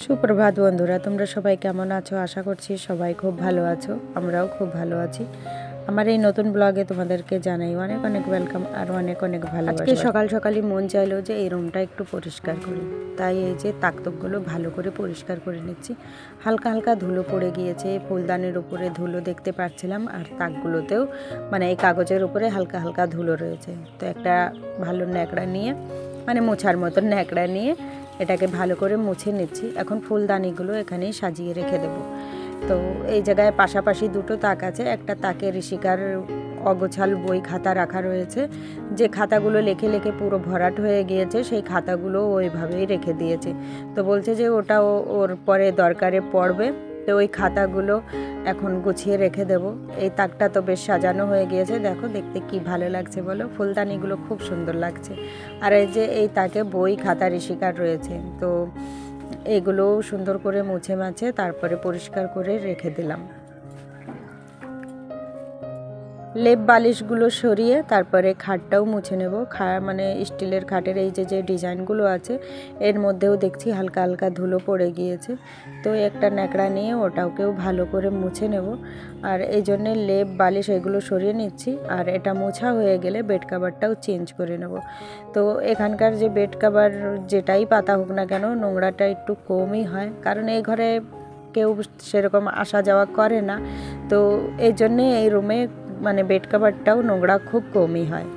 সুপ্রভাত বন্ধুরা, তোমরা সবাই কেমন আছো? আশা করছি সবাই খুব ভালো আছো। আমরাও খুব ভালো আছি। আমার এই নতুন ব্লগে তোমাদেরকে জানাই অনেক অনেক ওয়েলকাম আর অনেক অনেক ভালোবাসা। আজকে সকাল সকালই মন চাইলো যে এই রুমটা একটু পরিষ্কার করি, তাই এই যে তাকতকগুলো ভালো করে পরিষ্কার করে নিচ্ছি। হালকা হালকা ধুলো পড়ে গিয়েছে, ফুলদানির উপরে ধুলো দেখতে পাচ্ছিলাম, আর তাকগুলোতেও মানে এই কাগজের উপরে হালকা হালকা ধুলো রয়েছে। তো একটা ভালো ন্যাকড়া নিয়ে, মানে মোছার মতন ন্যাকড়া নিয়ে এটাকে ভালো করে মুছে নিচ্ছি। এখন ফুলদানিগুলো এখানেই সাজিয়ে রেখে দেব। তো এই জায়গায় পাশাপাশি দুটো তাক আছে। একটা তাকে ঋষিকার অগোছাল বই খাতা রাখা রয়েছে, যে খাতাগুলো লেখে লেখে পুরো ভরাট হয়ে গিয়েছে, সেই খাতাগুলো ওইভাবেই রেখে দিয়েছে। তো বলছে যে ওটা ওর পরে দরকারে পড়বে, তো ওই খাতাগুলো এখন গুছিয়ে রেখে দেব। এই তাকটা তো বেশ সাজানো হয়ে গিয়েছে, দেখো দেখতে কি ভালো লাগছে বলো, ফুলদানিগুলো খুব সুন্দর লাগছে। আর এই যে এই তাকে বই খাতা ঋষিকার রয়েছে, তো এগুলোও সুন্দর করে মুছে মাছে তারপরে পরিষ্কার করে রেখে দিলাম। লেপ বালিশগুলো সরিয়ে তারপরে খাটটাও মুছে নেব। মানে স্টিলের খাটের এই যে ডিজাইনগুলো আছে, এর মধ্যেও দেখছি হালকা হালকা ধুলো পড়ে গিয়েছে। তো একটা ন্যাকড়া নিয়ে ওটাকেও ভালো করে মুছে নেব। আর এই জন্যে লেপ বালিশ এগুলো সরিয়ে নিচ্ছি। আর এটা মোছা হয়ে গেলে বেড কাভারটাও চেঞ্জ করে নেব। তো এখানকার যে বেড কাভার যেটাই পাতা হোক না কেন, নোংরাটা একটু কমই হয়, কারণ এই ঘরে কেউ সেরকম আসা যাওয়া করে না। তো এই জন্যে এই রুমে মানে বেড কাভারটাও নোংরা খুব কমই হয়।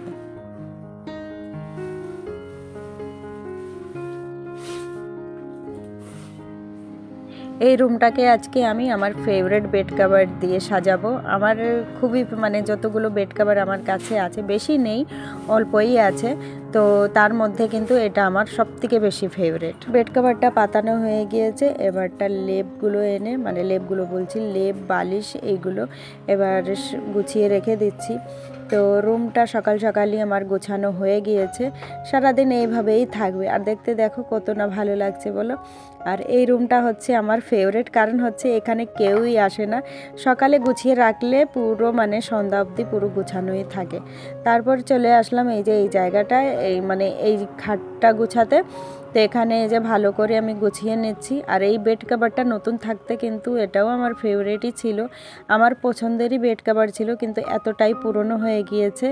এই রুমটাকে আজকে আমি আমার ফেভারিট বেড কাভার দিয়ে সাজাবো। আমার খুবই মানে যতগুলো বেড কাভার আমার কাছে আছে, বেশি নেই, অল্পই আছে, তো তার মধ্যে কিন্তু এটা আমার সবথেকে বেশি ফেভারিট। বেড কাভারটা পাতানো হয়ে গিয়েছে, এবারটা লেপগুলো এনে, মানে লেপগুলো বলছি, লেপ বালিশ এইগুলো এবার গুছিয়ে রেখে দিচ্ছি। তো রুমটা সকাল সকালই আমার গোছানো হয়ে গিয়েছে। সারাদিন এইভাবেই থাকবে। আর দেখতে দেখো কত না ভালো লাগছে বলো। আর এই রুমটা হচ্ছে আমার ফেভারিট, কারণ হচ্ছে এখানে কেউই আসে না। সকালে গুছিয়ে রাখলে পুরো মানে সন্ধ্যা অবধি পুরো গুছানোই থাকে। তারপর চলে আসলাম এই যে এই জায়গাটায়, এই মানে এই খাটটা গুছাতে। তো এখানে এই যে ভালো করে আমি গুছিয়ে নিচ্ছি। আর এই বেড কাভারটা নতুন থাকতে কিন্তু এটাও আমার ফেভারিটই ছিল, আমার পছন্দেরই বেড কাভার ছিল, কিন্তু এতটাই পুরনো হয়ে গিয়েছে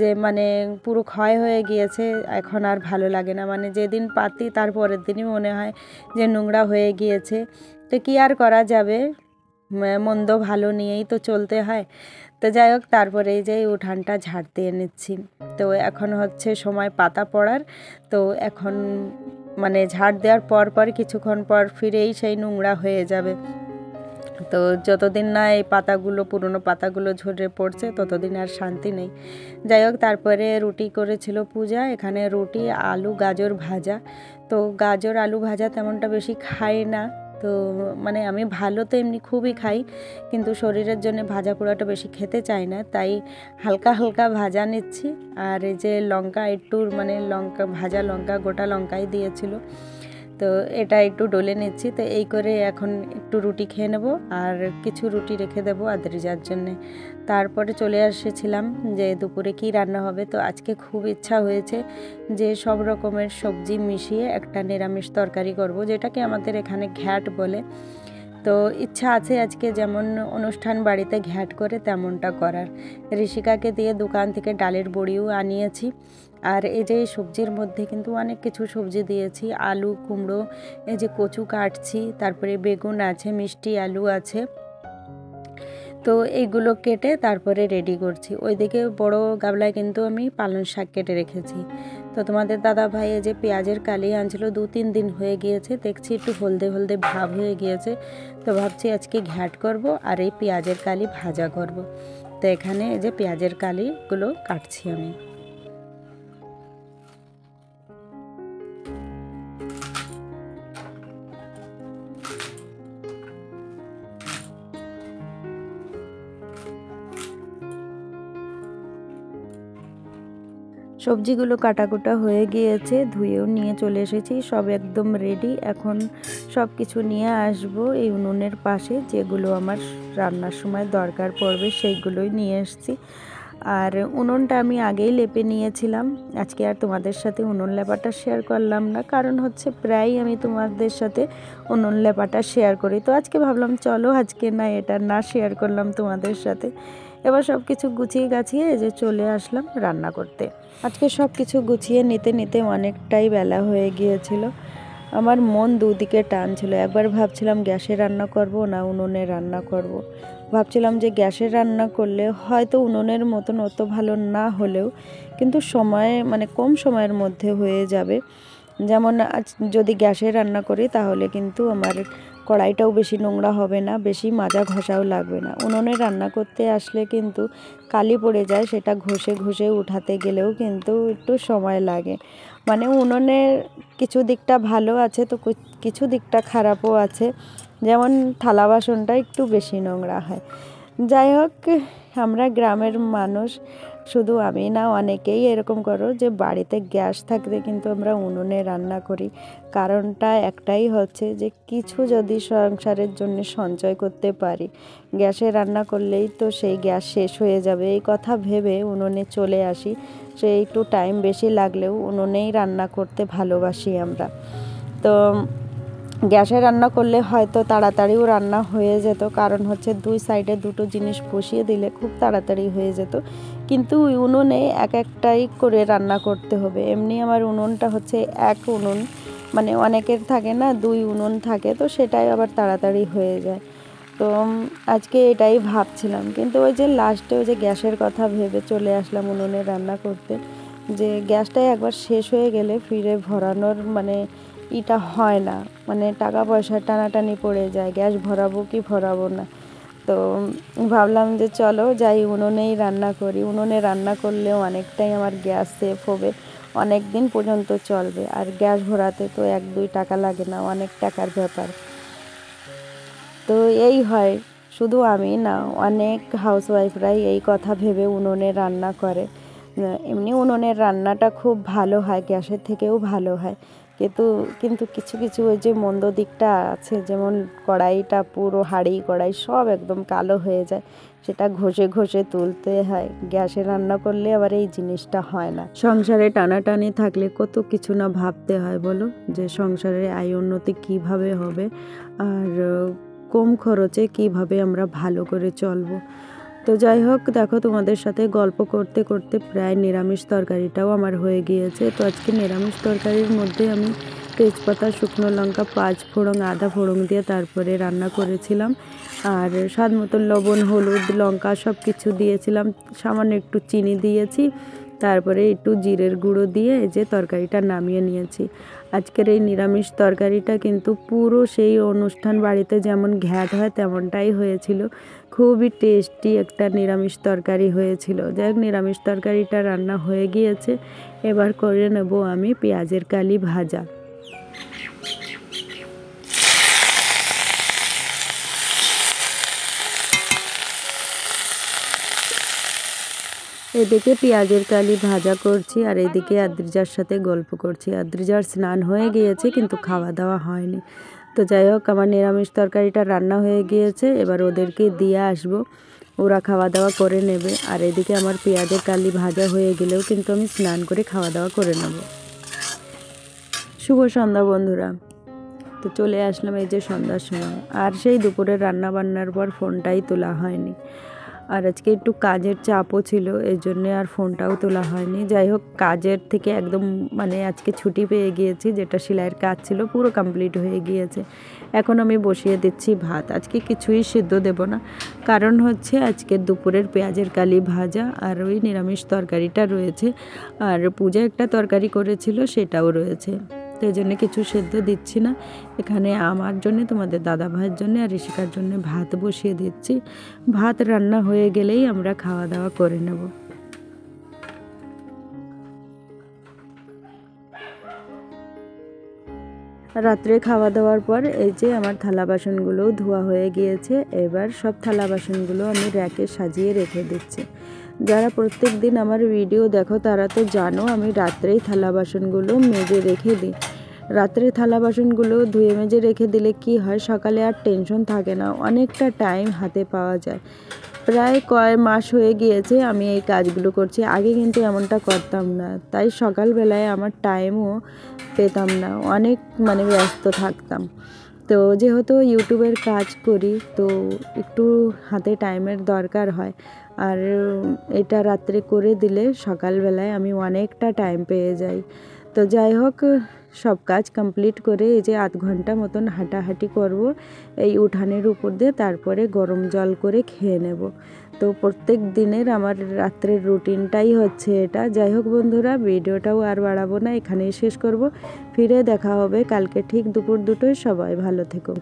যে মানে পুরো ক্ষয় হয়ে গিয়েছে, এখন আর ভালো লাগে না। মানে যেদিন পাতি তার পরের দিনই মনে হয় যে নোংরা হয়ে গিয়েছে। তো কি আর করা যাবে, মন্দ ভালো নিয়েই তো চলতে হয়। তো যাই হোক, তারপরে এই যে উঠানটা ঝাড় দিয়ে নিচ্ছি। তো এখন হচ্ছে সময় পাতা পড়ার। তো এখন মানে ঝাড় দেওয়ার পর কিছুক্ষণ পর ফিরেই সেই নোংরা হয়ে যাবে। তো যতদিন না এই পাতাগুলো, পুরনো পাতাগুলো ঝরে পড়ছে, ততদিন আর শান্তি নেই। যাই হোক, তারপরে রুটি করেছিল পূজা। এখানে রুটি, আলু, গাজর ভাজা। তো গাজর আলু ভাজা তেমনটা বেশি খাই না, তো মানে আমি ভালো তো এমনি খুবই খাই, কিন্তু শরীরের জন্য ভাজা পোড়াটা বেশি খেতে চাই না, তাই হালকা হালকা ভাজা নিচ্ছি। আর এই যে লঙ্কা একটু, মানে লঙ্কা, ভাজা লঙ্কা, গোটা লঙ্কাই দিয়েছিল, তো এটা একটু ডলে নিচ্ছি। তো এই করে এখন একটু রুটি খেয়ে নেব, আর কিছু রুটি রেখে দেবো আদ্রিজার জন্যে। তারপরে চলে এসেছিলাম যে দুপুরে কি রান্না হবে। তো আজকে খুব ইচ্ছা হয়েছে যে সব রকমের সবজি মিশিয়ে একটা নিরামিষ তরকারি করব, যেটাকে আমাদের এখানে ঘ্যাট বলে। তো ইচ্ছা আছে আজকে যেমন অনুষ্ঠান বাড়িতে ঘ্যাট করে তেমনটা করার। ঋষিকাকে দিয়ে দোকান থেকে ডালের বড়িও আনিয়েছি। আর এই যে সবজির মধ্যে কিন্তু অনেক কিছু সবজি দিয়েছি, আলু, কুমড়ো, এই যে কচু কাটছি, তারপরে বেগুন আছে, মিষ্টি আলু আছে। তো এইগুলো কেটে তারপরে রেডি করছি। ওইদিকে বড় গামলায় কিন্তু আমি পালং শাক কেটে রেখেছি। তো তোমাদের দাদা ভাই এই যে পেঁয়াজের কালি আনছিল, 2-3 দিন হয়ে গিয়েছে, দেখছি একটু হলদে হলদে ভাব হয়ে গিয়েছে। তো ভাবছি আজকে ঘ্যাট করব আর এই পেঁয়াজের কালি ভাজা করব। তো এখানে এই যে পেঁয়াজের কালিগুলো কাটছি আমি। সবজিগুলো কাটাকুটা হয়ে গিয়েছে, ধুয়েও নিয়ে চলে এসেছি, সব একদম রেডি। এখন সব কিছু নিয়ে আসবো এই উনুনের পাশে, যেগুলো আমার রান্নার সময় দরকার পড়বে সেইগুলোই নিয়ে এসেছি। আর উনুনটা আমি আগেই লেপে নিয়েছিলাম। আজকে আর তোমাদের সাথে উনুন লেপাটা শেয়ার করলাম না, কারণ হচ্ছে প্রায়ই আমি তোমাদের সাথে উনুন লেপাটা শেয়ার করি। তো আজকে ভাবলাম চলো আজকে না এটা না শেয়ার করলাম তোমাদের সাথে। এবার সব কিছু গুছিয়ে গাছিয়ে যে চলে আসলাম রান্না করতে। আজকে সব কিছু গুছিয়ে নিতে নিতে অনেকটাই বেলা হয়ে গিয়েছিল। আমার মন দুদিকে টান ছিল, একবার ভাবছিলাম গ্যাসে রান্না করব না উনুনে রান্না করব। ভাবছিলাম যে গ্যাসে রান্না করলে হয়তো উনুনের মতন অত ভালো না হলেও কিন্তু কম সময়ের মধ্যে হয়ে যাবে। যেমন আজ যদি গ্যাসে রান্না করি তাহলে কিন্তু আমার কড়াইটাও বেশি নোংরা হবে না, বেশি মাজা ঘষাও লাগবে না। উনুনে রান্না করতে আসলে কিন্তু কালি পড়ে যায়, সেটা ঘষে ঘষে উঠাতে গেলেও কিন্তু একটু সময় লাগে। উনুনের কিছু দিকটা ভালো আছে তো কিছু দিকটা খারাপও আছে। যেমন থালা বাসনটা একটু বেশি নোংরা হয়। যাই হোক, আমরা গ্রামের মানুষ, শুধু আমি না অনেকেই এরকম করো যে বাড়িতে গ্যাস থাকলে কিন্তু আমরা উনুনে রান্না করি। কারণটা একটাই হচ্ছে যে কিছু যদি সংসারের জন্য সঞ্চয় করতে পারি, গ্যাসে রান্না করলেই তো সেই গ্যাস শেষ হয়ে যাবে এই কথা ভেবে উনুনে চলে আসি। সে একটু টাইম বেশি লাগলেও উনুনেই রান্না করতে ভালোবাসি আমরা। তো গ্যাসে রান্না করলে হয়তো তাড়াতাড়িও রান্না হয়ে যেত, কারণ হচ্ছে দুই সাইডে দুটো জিনিস বসিয়ে দিলে খুব তাড়াতাড়ি হয়ে যেত। কিন্তু উনুনে এক একটাই করে রান্না করতে হবে। এমনি আমার উনুনটা হচ্ছে এক উনুন, অনেকের থাকে না দুই উনুন থাকে, তো সেটাই আবার তাড়াতাড়ি হয়ে যায়। তো আজকে এটাই ভাবছিলাম, কিন্তু ওই যে লাস্টে ওই যে গ্যাসের কথা ভেবে চলে আসলাম উনুনে রান্না করতে। যে গ্যাসটাই একবার শেষ হয়ে গেলে ফিরে ভরানোর এটা হয় না, টাকা পয়সা টানাটানি পড়ে যায়, গ্যাস ভরাবো কি ভরাবো না। তো ভাবলাম যে চলো যাই উনুনেই রান্না করি। উনুনে রান্না করলেও অনেকটাই আমার গ্যাস সেভ হবে, অনেক দিন পর্যন্ত চলবে। আর গ্যাস ভরাতে তো 1-2 টাকা লাগে না, অনেক টাকার ব্যাপার। তো এই হয়, শুধু আমি না, অনেক হাউসওয়াইফরাই এই কথা ভেবে উনুনে রান্না করে। এমনি উনুনের রান্নাটা খুব ভালো হয়, গ্যাসের থেকেও ভালো হয়। কিন্তু কিছু কিছু ওই যে মন্দ দিকটা আছে, যেমন কড়াইটা পুরো হাঁড়ি কড়াই সব একদম কালো হয়ে যায়, সেটা ঘষে ঘষে তুলতে হয়। গ্যাসে রান্না করলে আবার এই জিনিসটা হয় না। সংসারে টানাটানি থাকলে কত কিছু না ভাবতে হয় বলো, যে সংসারে আয় উন্নতি কীভাবে হবে আর কম খরচে কিভাবে আমরা ভালো করে চলবো। তো যাই হোক, দেখো তোমাদের সাথে গল্প করতে করতে প্রায় নিরামিষ তরকারিটাও আমার হয়ে গিয়েছে। তো আজকে নিরামিষ তরকারির মধ্যে আমি তেজপাতা, শুকনো লঙ্কা, 5 ফোড়ন, আদা ফোড়ন দিয়ে তারপরে রান্না করেছিলাম। আর স্বাদ মতো লবণ, হলুদ, লঙ্কা সব কিছু দিয়েছিলাম, সামান্য একটু চিনি দিয়েছি, তারপরে একটু জিরের গুঁড়ো দিয়ে এই যে তরকারিটা নামিয়ে নিয়েছি। আজকের এই নিরামিষ তরকারিটা কিন্তু পুরো সেই অনুষ্ঠান বাড়িতে যেমন ঘ্যাট হয় তেমনটাই হয়েছিল। খুবই টেস্টি একটা নিরামিষ তরকারি হয়েছিল। যাই হোক, নিরামিষ তরকারিটা রান্না হয়ে গিয়েছে। এবার করে নেব আমি পেঁয়াজের কালি ভাজা। এদিকে পেঁয়াজের কালি ভাজা করছি আর এদিকে আদ্রিজার সাথে গল্প করছি। আদ্রিজার স্নান হয়ে গিয়েছে কিন্তু খাওয়া দাওয়া হয়নি। তো যাই হোক, আমার নিরামিষ তরকারিটা রান্না হয়ে গিয়েছে, এবার ওদেরকে দিয়ে আসবো, ওরা খাওয়া দাওয়া করে নেবে। আর এদিকে আমার পেঁয়াজের কালি ভাজা হয়ে গেলেও কিন্তু আমি স্নান করে খাওয়া দাওয়া করে নেব। শুভ সন্ধ্যা বন্ধুরা। তো চলে আসলাম এই যে সন্ধ্যার সময়, আর সেই দুপুরে রান্না বান্নার পর ফোনটাই তোলা হয়নি। আর আজকে একটু কাজের চাপও ছিল, এই জন্যে আর ফোনটাও তোলা হয়নি। যাই হোক, কাজের থেকে একদম আজকে ছুটি পেয়ে গিয়েছি, যেটা সেলাইয়ের কাজ ছিল পুরো কমপ্লিট হয়ে গিয়েছে। এখন আমি বসিয়ে দিচ্ছি ভাত। আজকে কিছুই সিদ্ধ দেব না, কারণ হচ্ছে আজকে দুপুরের পেঁয়াজের কালি ভাজা আর ওই নিরামিষ তরকারিটা রয়েছে, আর পূজা একটা তরকারি করেছিল সেটাও রয়েছে। তো এই জন্য কিছু সেদ্ধ দিচ্ছি না। এখানে আমার জন্য, তোমাদের দাদা ভাইয়ের জন্য আর ঋষিকার জন্য ভাত বসিয়ে দিচ্ছি। ভাত রান্না হয়ে গেলেই আমরা খাওয়া দাওয়া করে নেব। রাত্রে খাওয়া দাওয়ার পর এই যে আমার থালা বাসনগুলোও ধোয়া হয়ে গিয়েছে। এবার সব থালা বাসনগুলো আমি র্যাকে সাজিয়ে রেখে দিচ্ছি। যারা প্রত্যেক দিন আমার ভিডিও দেখো তারা তো জানো আমি রাত্রেই থালা বাসনগুলো মেজে রেখে দিই। রাত্রে থালা বাসনগুলো ধুয়ে মেজে রেখে দিলে কি হয়, সকালে আর টেনশন থাকে না, অনেকটা টাইম হাতে পাওয়া যায়। প্রায় কয় মাস হয়ে গিয়েছে আমি এই কাজগুলো করছি। আগে কিন্তু এমনটা করতাম না, তাই সকালবেলায় আমার টাইমও পেতাম না, অনেক মানে ব্যস্ত থাকতাম। তো যেহেতু ইউটিউবের কাজ করি তো একটু হাতে টাইমের দরকার হয়, আর এটা রাত্রে করে দিলে সকালবেলায় আমি অনেকটা টাইম পেয়ে যাই। তো যাই হোক, সব কাজ কমপ্লিট করে এই যে আধ ঘন্টা মতন হাঁটাহাঁটি করব এই উঠানের উপর দিয়ে, তারপরে গরম জল করে খেয়ে নেব। তো প্রত্যেক দিনের আমার রাত্রের রুটিনটাই হচ্ছে এটা। যাই হোক বন্ধুরা, ভিডিওটাও আর বাড়াবো না, এখানেই শেষ করব। ফিরে দেখা হবে কালকে ঠিক দুপুর 2টোয়। সবাই ভালো থেকো।